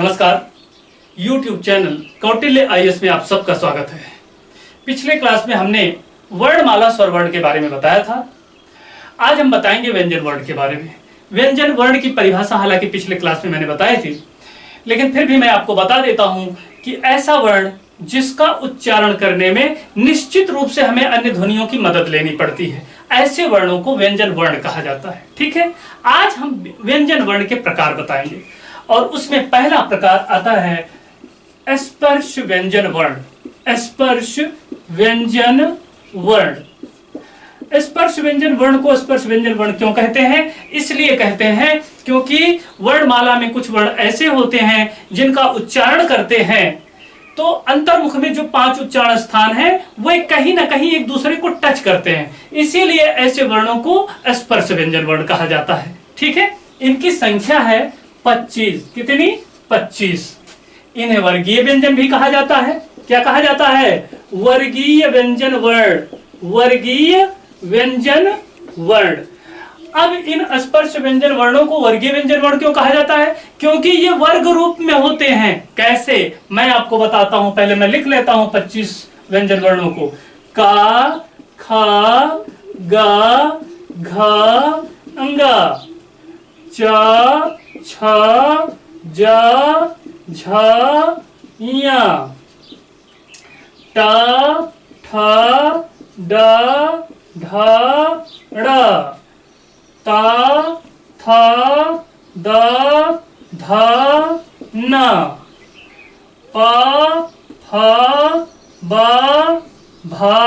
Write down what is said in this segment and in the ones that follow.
नमस्कार। YouTube channel Kautilya IAS में आप सबका स्वागत है। पिछले क्लास में हमने वर्णमाला स्वर वर्ण के बारे में बताया था। आज हम बताएंगे व्यंजन वर्ण के बारे में। व्यंजन वर्ण की परिभाषा हालांकि पिछले क्लास में मैंने बताई थी, लेकिन फिर भी मैं आपको बता देता हूं कि ऐसा वर्ण जिसका उच्चारण करने में निश्चित रूप से हमें अन्य ध्वनियों की मदद लेनी पड़ती है, ऐसे वर्णों को व्यंजन वर्ण कहा जाता है। ठीक है, आज हम व्यंजन वर्ण के प्रकार बताएंगे और उसमें पहला प्रकार आता है स्पर्श व्यंजन वर्ण। स्पर्श व्यंजन वर्ण। स्पर्श व्यंजन वर्ण को स्पर्श व्यंजन वर्ण क्यों कहते हैं? इसलिए कहते हैं क्योंकि वर्णमाला में कुछ वर्ण ऐसे होते हैं जिनका उच्चारण करते हैं तो अंतर्मुख में जो 5 उच्चारण स्थान है वे कहीं ना कहीं एक दूसरे को टच करते हैं, इसीलिए ऐसे वर्णों को स्पर्श व्यंजन वर्ण कहा जाता है। ठीक है, इनकी संख्या है 25। कितनी? 25। इन्हें वर्गीय व्यंजन भी कहा जाता है। क्या कहा जाता है? वर्गीय व्यंजन वर्ण। वर्गीय व्यंजन वर्ण। अब इन स्पर्श व्यंजन वर्णों को वर्गीय व्यंजन वर्ण क्यों कहा जाता है? क्योंकि ये वर्ग रूप में होते हैं। कैसे? मैं आपको बताता हूं। पहले मैं लिख लेता हूं 25 व्यंजन वर्णों को। का, खा, गा, घा, अंगा, चा, छा, जा, झा, या, टा, ठा, डा, ढा, ड़ा, ता, था, दा, धा, ना, पा, फा, बा, भा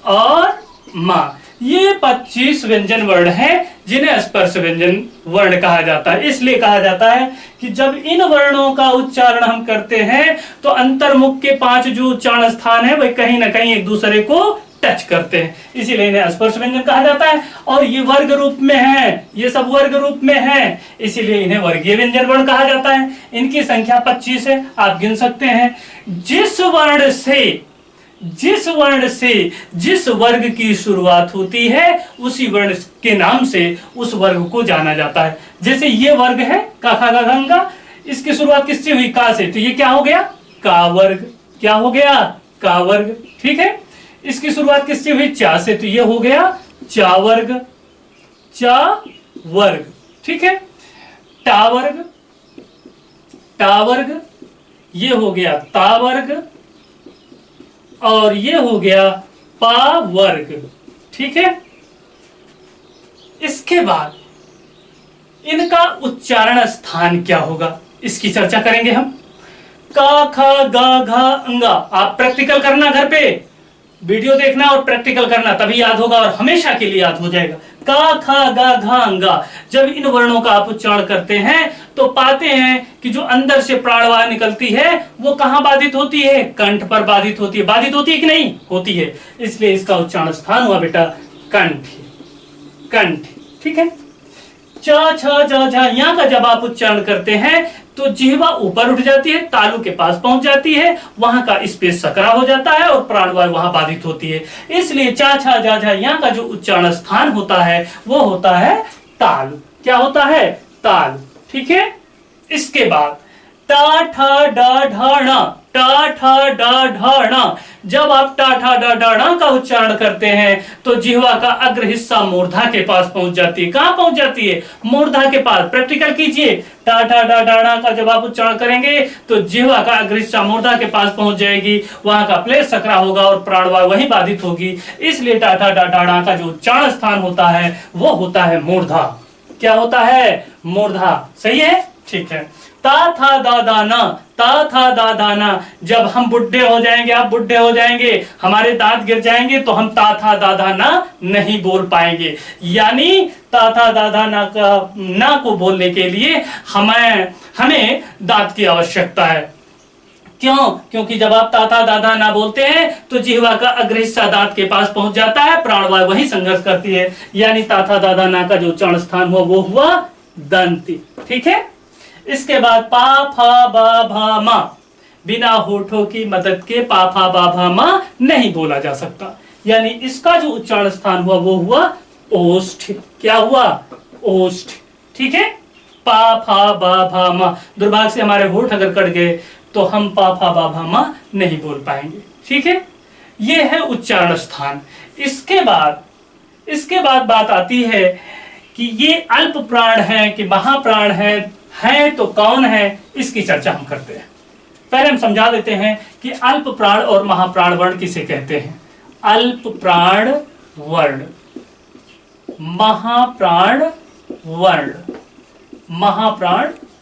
और मा। ये 25 व्यंजन वर्ण हैं जिन्हें स्पर्श व्यंजन वर्ण कहा जाता है। इसलिए कहा जाता है कि जब इन वर्णों का उच्चारण हम करते हैं तो अंतर्मुख के 5 जो उच्चारण स्थान है वे कहीं ना कहीं एक दूसरे को टच करते हैं, इसीलिए इन्हें स्पर्श व्यंजन कहा जाता है। और ये वर्ग रूप में है, ये सब वर्ग रूप में है, इसीलिए इन्हें वर्गीय व्यंजन वर्ण कहा जाता है। इनकी संख्या 25 है, आप गिन सकते हैं। जिस वर्ण से जिस वर्ग की शुरुआत होती है उसी वर्ण के नाम से उस वर्ग को जाना जाता है। जैसे ये वर्ग है का, खा, गा, घ, गा, इसकी शुरुआत किससे हुई? का से, तो ये क्या हो गया? का वर्ग। क्या हो गया? का वर्ग। ठीक है, इसकी शुरुआत किससे हुई? चा से, तो ये हो गया चा वर्ग। चा वर्ग। ठीक है, टा वर्ग। टा वर्ग, ये हो गया ता वर्ग और ये हो गया पा वर्ग। ठीक है, इसके बाद इनका उच्चारण स्थान क्या होगा इसकी चर्चा करेंगे हम। का, खा, गा, घा, अंगा। आप प्रैक्टिकल करना, घर पे वीडियो देखना और प्रैक्टिकल करना, तभी याद होगा और हमेशा के लिए याद हो जाएगा। का, खा, गा, घा, अंगा। जब इन वर्णों का आप उच्चारण करते हैं तो पाते हैं कि जो अंदर से प्राणवायु निकलती है वो कहां बाधित होती है? कंठ पर बाधित होती है। बाधित होती है कि नहीं? होती है। इसलिए इसका उच्चारण स्थान हुआ बेटा कंठ। कंठ। ठीक है, चा, छा, जा, झा, यहाँ का जब आप उच्चारण करते हैं तो जिह्वा ऊपर उठ जाती है, तालु के पास पहुंच जाती है, वहां का स्पेस सकरा हो जाता है और प्राणवायु वहां बाधित होती है। इसलिए चा, छा, जा, झा, यहाँ का जो उच्चारण स्थान होता है वो होता है तालु। क्या होता है? तालु। ठीक है, इसके बाद टा, ठा, डा, ढा, णा। टा, ठा, डा, ढा, णा। जब आप टा, ठा, डा, ढा, णा का उच्चारण करते हैं तो जिह्वा का अग्र हिस्सा मूर्धा के पास पहुंच जाती है। कहां पहुंच जाती है? मूर्धा के पास। प्रैक्टिकल कीजिए। टा, ठा, डा, ढा, णा का जब आप उच्चारण करेंगे तो जिह्वा का अग्र हिस्सा मूर्धा के पास पहुंच जाएगी, वहां का प्लेस सकरा होगा और प्राणवायु वहीं बाधित होगी। इसलिए टा, ठा, डा, ढा, णा का जो उच्चारण स्थान होता है वो होता है मूर्धा। क्या होता है? मूर्धा। सही है, ठीक है। ता, था, दा, दाना। ता, था, दा, दाना। जब हम बुढ़े हो जाएंगे, आप बुढ़े हो जाएंगे, हमारे दांत गिर जाएंगे तो हम ता, था, दा, दाना नहीं बोल पाएंगे। यानी ता, था, दा, दाना का ना को बोलने के लिए हमें दांत की आवश्यकता है। क्यों? क्योंकि जब आप ताता दादा ना बोलते हैं तो जिह्वा का अग्र हिस्सा दांत के पास पहुंच जाता है, प्राणवायु वही संघर्ष करती है। यानी ताता दादा ना का जो उच्चारण स्थान हुआ वो हुआ दंती। ठीक है, इसके बाद पा, फा, बा, भा, मा। बिना होठों की मदद के पा, फा, बा, भा, मा नहीं बोला जा सकता। यानी इसका जो उच्चारण स्थान हुआ वो हुआ ओष्ठ। क्या हुआ? ओष्ठ। ठीक है, पा फा बा भा मा। दुर्भाग्य से हमारे होठ अगर कट गए तो हम पा फा बा भा मा नहीं बोल पाएंगे। ठीक है, ये है उच्चारण स्थान। इसके बाद बात आती है कि ये अल्प प्राण है कि महाप्राण है तो कौन है, इसकी चर्चा हम करते हैं। पहले हम समझा देते हैं कि अल्प प्राण और महाप्राण वर्ण किसे कहते हैं। अल्प प्राण वर्ण, महाप्राण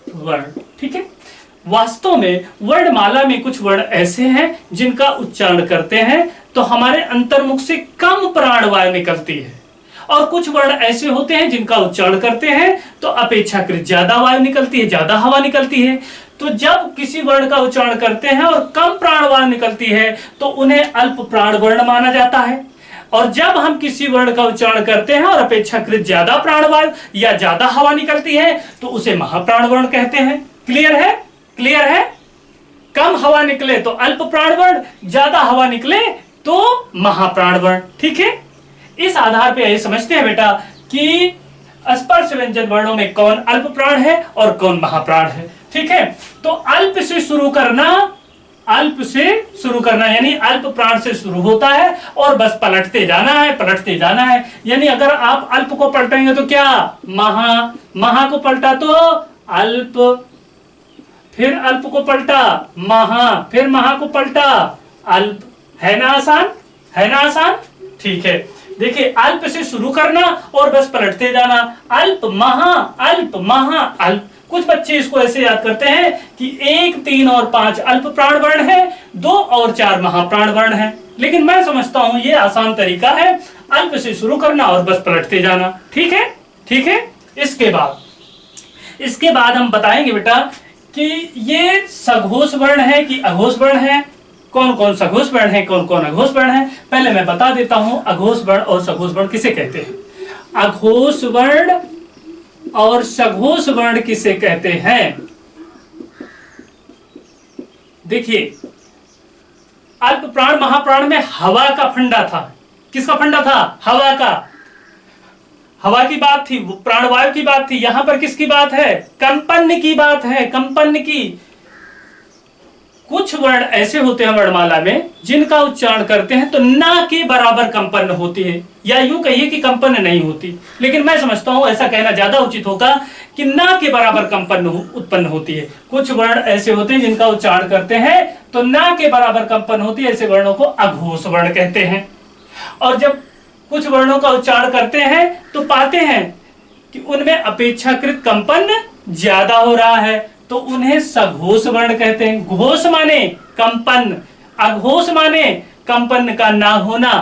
वर्ण। ठीक है, वास्तव में वर्णमाला में कुछ वर्ण ऐसे हैं जिनका उच्चारण करते हैं तो हमारे अंतर्मुख से कम प्राणवायु निकलती है, और कुछ वर्ण ऐसे होते हैं जिनका उच्चारण करते हैं तो अपेक्षाकृत ज्यादा वायु निकलती है, ज्यादा हवा निकलती है। तो जब किसी वर्ण का उच्चारण करते हैं और कम प्राणवायु निकलती है तो उन्हें अल्प प्राण वर्ण माना जाता है, और जब हम किसी वर्ण का उच्चारण करते हैं और अपेक्षाकृत ज्यादा प्राणवायु या ज्यादा हवा निकलती है तो उसे महाप्राण वर्ण कहते हैं। क्लियर है? क्लियर है? कम हवा निकले तो अल्प प्राण वर्ण, ज्यादा हवा निकले तो महाप्राण वर्ण। ठीक है, इस आधार पे यही समझते हैं बेटा कि स्पर्श व्यंजन वर्णों में कौन अल्प प्राण है और कौन महाप्राण है। ठीक है, तो अल्प से शुरू करना यानी अल्प प्राण से शुरू होता है और बस पलटते जाना है। यानी अगर आप अल्प को पलटेंगे तो क्या, महा को पलटा तो अल्प, फिर अल्प को पलटा महा, फिर महा को पलटा अल्प। है ना आसान? ठीक है, देखिए अल्प से शुरू करना और बस पलटते जाना, अल्प महा अल्प। कुछ बच्चे इसको ऐसे याद करते हैं कि 1, 3 और 5 अल्प प्राण वर्ण है, 2 और 4 महाप्राण वर्ण है, लेकिन मैं समझता हूं ये आसान तरीका है, अल्प से शुरू करना और बस पलटते जाना। ठीक है। इसके बाद हम बताएंगे बेटा कि ये सघोष वर्ण है कि अघोष वर्ण है, कौन कौन सघोष वर्ण है, कौन कौन अघोष वर्ण है। पहले मैं बता देता हूं अघोष वर्ण और सघोष वर्ण किसे कहते हैं। अघोष वर्ण और सघोष वर्ण किसे कहते हैं। देखिए, अल्प प्राण महाप्राण में हवा का फंडा था। किसका फंडा था? हवा का। हवा की बात थी, प्राणवायु की बात थी। यहां पर किसकी बात है? कंपन की बात है, कंपन की। कुछ वर्ण ऐसे होते हैं वर्णमाला में जिनका उच्चारण करते हैं तो ना के बराबर कंपन होती है, या यूं कहिए कि कंपन नहीं होती, लेकिन मैं समझता हूं ऐसा कहना ज्यादा उचित होगा कि ना के बराबर कंपन उत्पन्न होती है। कुछ वर्ण ऐसे होते हैं जिनका उच्चारण करते हैं तो ना के बराबर कंपन होती है, ऐसे वर्णों को अघोष वर्ण कहते हैं। और जब कुछ वर्णों का उच्चारण करते हैं तो पाते हैं कि उनमें अपेक्षाकृत कंपन ज्यादा हो रहा है तो उन्हें सघोष वर्ण कहते हैं। घोष माने कंपन, अघोष माने कंपन का ना होना।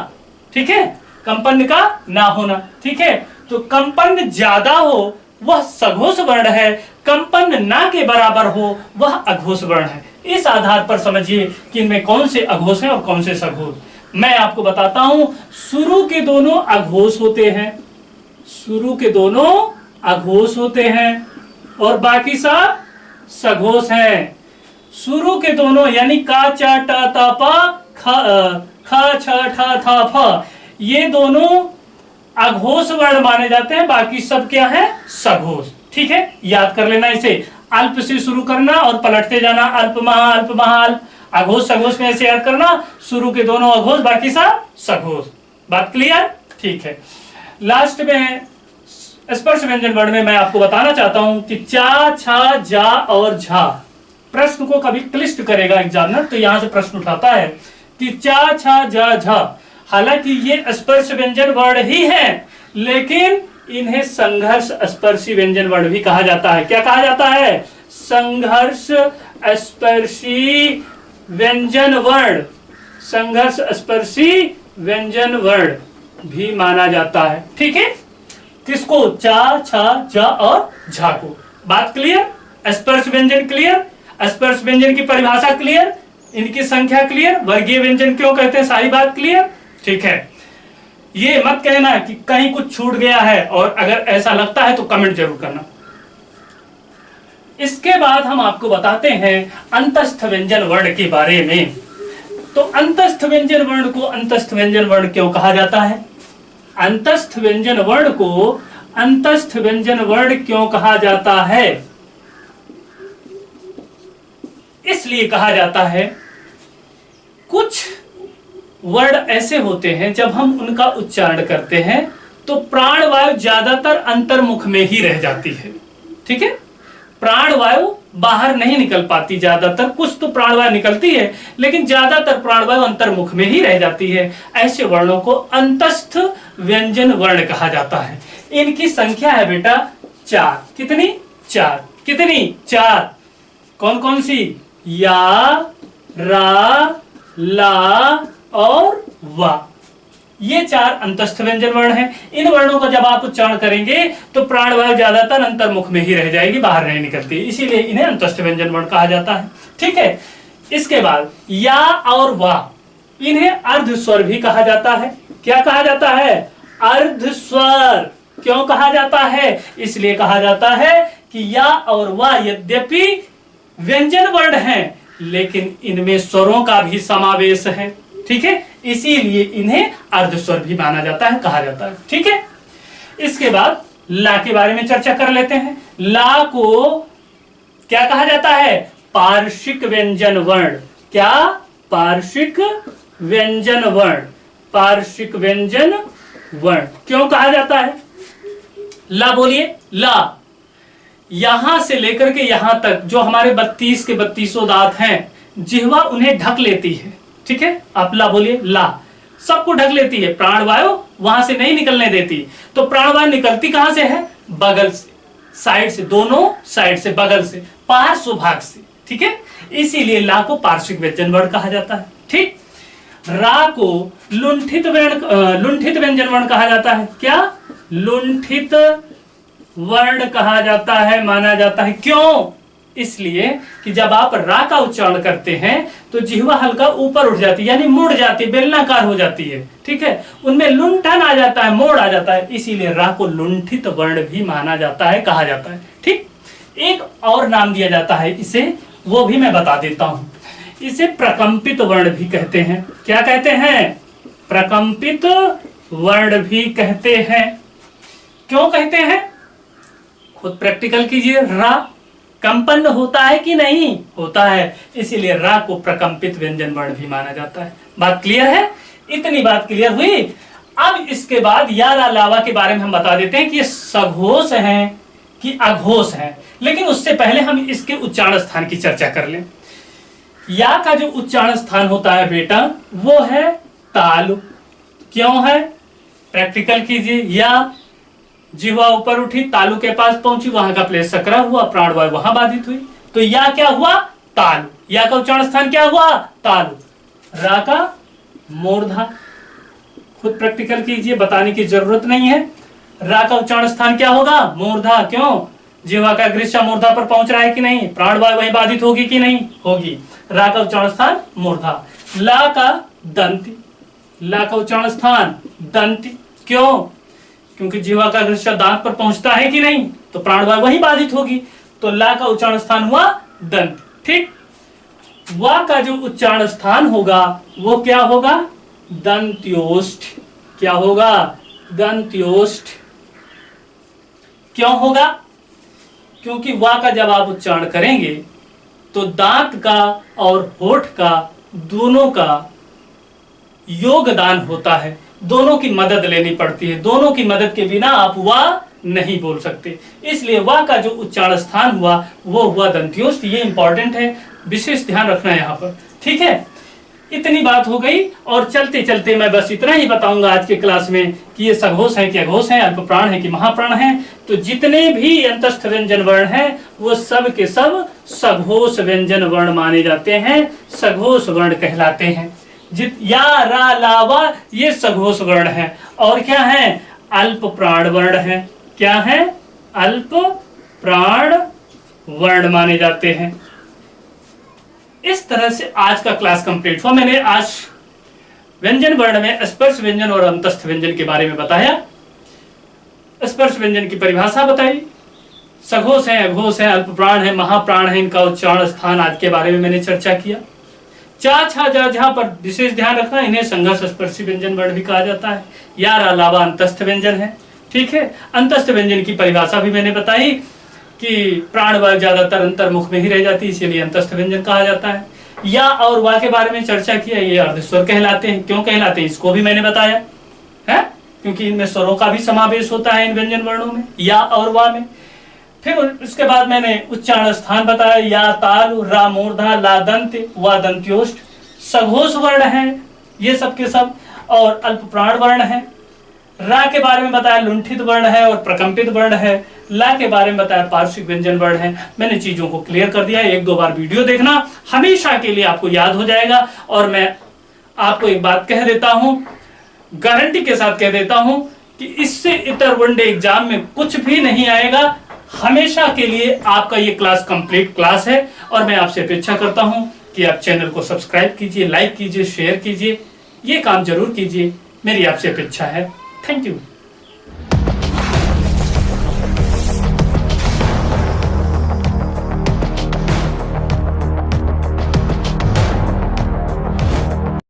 ठीक है, कंपन का ना होना। ठीक है, तो कंपन ज्यादा हो वह सघोष वर्ण है, कंपन ना के बराबर हो वह अघोष वर्ण है। इस आधार पर समझिए कि इनमें कौन से अघोष हैं और कौन से सघोष। मैं आपको बताता हूं, शुरू के दोनों अघोष होते हैं, शुरू के दोनों अघोष होते हैं और बाकी सब सघोष हैं। शुरू के दोनों यानी का चा टा ता पा खा छ ठा था फ, ये दोनों अघोष वर्ण माने जाते हैं, बाकी सब क्या है? सघोष। ठीक है, याद कर लेना इसे। अल्प से शुरू करना और पलटते जाना, अल्प महा अल्प। अघोष सघोष में ऐसे याद करना, शुरू के दोनों अघोष बाकी सब सघोष। बात क्लियर? ठीक है। लास्ट में स्पर्श व्यंजन वर्ण में मैं आपको बताना चाहता हूं कि चा छा जा और झा प्रश्न को कभी क्लिष्ट करेगा एग्जामिनर, तो यहां से प्रश्न उठाता है कि चा छा जा झा। हालांकि ये स्पर्श व्यंजन वर्ण ही है, लेकिन इन्हें संघर्ष स्पर्शी व्यंजन वर्ण भी कहा जाता है। क्या कहा जाता है? संघर्ष स्पर्शी व्यंजन वर्ण, संघर्ष स्पर्शी व्यंजन वर्ण भी माना जाता है। ठीक है, किसको? चा छा जा और झा को। बात क्लियर? स्पर्श व्यंजन क्लियर, स्पर्श व्यंजन की परिभाषा क्लियर, इनकी संख्या क्लियर, वर्गीय व्यंजन क्यों कहते हैं, सारी बात क्लियर। ठीक है, ये मत कहना कि कहीं कुछ छूट गया है, और अगर ऐसा लगता है तो कमेंट जरूर करना। इसके बाद हम आपको बताते हैं अंतस्थ व्यंजन वर्ण के बारे में। तो अंतस्थ व्यंजन वर्ण को अंतस्थ व्यंजन वर्ण क्यों कहा जाता है? अंतस्थ व्यंजन वर्ण को अंतस्थ व्यंजन वर्ण क्यों कहा जाता है? इसलिए कहा जाता है, कुछ वर्ण ऐसे होते हैं जब हम उनका उच्चारण करते हैं तो प्राणवायु ज्यादातर अंतर्मुख में ही रह जाती है। ठीक है, प्राणवायु बाहर नहीं निकल पाती, ज्यादातर कुछ तो प्राणवायु निकलती है लेकिन ज्यादातर प्राणवायु अंतर्मुख में ही रह जाती है। ऐसे वर्णों को अंतस्थ व्यंजन वर्ण कहा जाता है। इनकी संख्या है बेटा 4। कितनी? 4। कितनी? 4। कौन कौन सी? या, रा, ला और वा। ये 4 अंतस्थ व्यंजन वर्ण हैं। इन वर्णों को जब आप उच्चारण करेंगे तो प्राणवायु ज्यादातर अंतर्मुख में ही रह जाएगी, बाहर नहीं निकलती, इसीलिए इन्हें अंतस्थ व्यंजन वर्ण कहा जाता है। ठीक है, इसके बाद या और वा, इन्हें अर्ध स्वर भी कहा जाता है। क्या कहा जाता है? अर्ध स्वर। क्यों कहा जाता है? इसलिए कहा जाता है कि या और वा यद्यपि व्यंजन वर्ण हैं लेकिन इनमें स्वरों का भी समावेश है। ठीक है, इसीलिए इन्हें अर्ध स्वर भी माना जाता है, कहा जाता है। ठीक है, इसके बाद ला के बारे में चर्चा कर लेते हैं। ला को क्या कहा जाता है? पार्श्विक व्यंजन वर्ण। क्या? पार्श्विक व्यंजन वर्ण। पार्श्विक व्यंजन वर्ण क्यों कहा जाता है? ला बोलिए। ला, यहां से लेकर के यहां तक जो हमारे 32 के 32 दांत हैं, जिह्वा उन्हें ढक लेती है। ठीक है, आप ला बोलिए। ला सबको ढक लेती है, प्राणवायु वहां से नहीं निकलने देती। तो प्राणवायु निकलती कहां से है? बगल से, साइड से, दोनों साइड से, बगल से, पार्श्व भाग से। ठीक है, इसीलिए ला को पार्श्विक व्यंजन वर्ण कहा जाता है। ठीक, रा को लुंठित व्यंजन वर्ण कहा जाता है। क्या? लुंठित वर्ण कहा जाता है, माना जाता है। क्यों? इसलिए कि जब आप रा का उच्चारण करते हैं तो जिह्वा हल्का ऊपर उठ जाती है, यानी मुड़ जाती है, बेलनाकार हो जाती है। ठीक है, उनमें लुंठन आ जाता है, मोड़ आ जाता है, इसीलिए रा को लुंठित वर्ण भी माना जाता है, कहा जाता है। ठीक, एक और नाम दिया जाता है इसे, वो भी मैं बता देता हूं। इसे प्रकंपित वर्ण भी कहते हैं। क्या कहते हैं? प्रकंपित वर्ण भी कहते हैं। क्यों कहते हैं? खुद प्रैक्टिकल कीजिए। रा कंपन होता है कि नहीं? होता है, इसीलिए रा को प्रकंपित व्यंजन वर्ण भी माना जाता है। बात क्लियर है? इतनी बात क्लियर हुई। अब इसके बाद या, रा, लावा के बारे में हम बता देते हैं कि ये सघोष हैं कि अघोष हैं, लेकिन उससे पहले हम इसके उच्चारण स्थान की चर्चा कर लें। या का जो उच्चारण स्थान होता है बेटा, वो है तालु। क्यों है? प्रैक्टिकल कीजिए। या, जिह्वा ऊपर उठी, तालु के पास पहुंची, वहां का प्लेस सकरा हुआ, प्राणवायु वहां बाधित हुई, तो या क्या हुआ? तालु। या का उच्चारण स्थान क्या हुआ? तालु। रा का मूर्धा। खुद प्रैक्टिकल कीजिए, बताने की जरूरत नहीं है। रा का उच्चारण स्थान क्या होगा? मूर्धा। क्यों? जिह्वा का अग्रिष्ठा मूर्धा पर पहुंच रहा है कि नहीं? प्राणवायु वहीं बाधित होगी कि नहीं? होगी। रा का उच्चारण स्थान मूर्धा। ला का दंती। ला का उच्चारण स्थान दंती। क्यों? क्योंकि जीवा का अग्रिष्ठा दांत पर पहुंचता है कि नहीं, तो प्राणवायु वहीं बाधित होगी, तो ला का उच्चारण स्थान हुआ दंत। ठीक, वा का जो उच्चारण स्थान होगा वो क्या होगा? दंत्योष्ठ। क्या होगा? दंत्योष्ठ। क्यों होगा? क्योंकि वा का जब आप उच्चारण करेंगे तो दांत का और होठ का दोनों का योगदान होता है, दोनों की मदद लेनी पड़ती है, दोनों की मदद के बिना आप वा नहीं बोल सकते, इसलिए वा का जो उच्चारण स्थान हुआ वो हुआ दंत्योष्ठ। ये इंपॉर्टेंट है, विशेष ध्यान रखना है यहाँ पर। ठीक है, इतनी बात हो गई और चलते चलते मैं बस इतना ही बताऊंगा आज के क्लास में कि ये सघोष है कि अघोष है, अल्प प्राण है कि महाप्राण है। तो जितने भी अंतस्थ व्यंजन वर्ण हैं वो सब के सब सघोष व्यंजन वर्ण माने जाते हैं, सघोष वर्ण कहलाते हैं। या, रा, ला, वा ये सघोष वर्ण है। और क्या है? अल्प प्राण वर्ण है। क्या है? अल्प प्राण वर्ण माने जाते हैं। इस तरह से आज का क्लास कंप्लीट हुआ। मैंने आज व्यंजन वर्ण में स्पर्श व्यंजन और अंतस्थ व्यंजन के बारे में बताया, स्पर्श व्यंजन की परिभाषा बताई, सघोष है, अघोष है, अल्प प्राण है, महाप्राण है, इनका उच्चारण स्थान आदि के बारे में मैंने चर्चा किया। चा, छा, जा, झा पर विशेष ध्यान रखना, इन्हें संघर्ष स्पर्शी व्यंजन वर्ण भी कहा जाता है। या, रा, ला, वा अंतस्थ व्यंजन है। ठीक है। अंतस्थ व्यंजन की परिभाषा भी मैंने बताई कि प्राणवायु ज्यादातर अंतर्मुख में ही रह जाती है, इसीलिए अंतस्थ व्यंजन कहा जाता है। या और वाह के बारे में चर्चा किया, ये अर्धस्वर कहलाते हैं। क्यों कहलाते हैं इसको भी मैंने बताया है, क्योंकि इनमें स्वरों का भी समावेश होता है इन व्यंजन वर्णों में, या और वाह में। फिर उसके बाद मैंने उच्चारण स्थान बताया, या ताल, रा मूर्धा, ला दंत, वा दंत्योष्ठ, सघोष वर्ण है ये सब के सब, और अल्प प्राण वर्ण है। रा के बारे में बताया लुंठित वर्ण है और प्रकंपित वर्ण है। ला के बारे में बताया पार्श्विक व्यंजन वर्ण है। मैंने चीजों को क्लियर कर दिया, एक दो बार वीडियो देखना, हमेशा के लिए आपको याद हो जाएगा। और मैं आपको एक बात कह देता हूं, गारंटी के साथ कह देता हूं कि इससे इतर वनडे एग्जाम में कुछ भी नहीं आएगा। हमेशा के लिए आपका ये क्लास कंप्लीट क्लास है। और मैं आपसे अपेक्षा करता हूं कि आप चैनल को सब्सक्राइब कीजिए, लाइक कीजिए, शेयर कीजिए, ये काम जरूर कीजिए, मेरी आपसे अपेक्षा है। Thank you.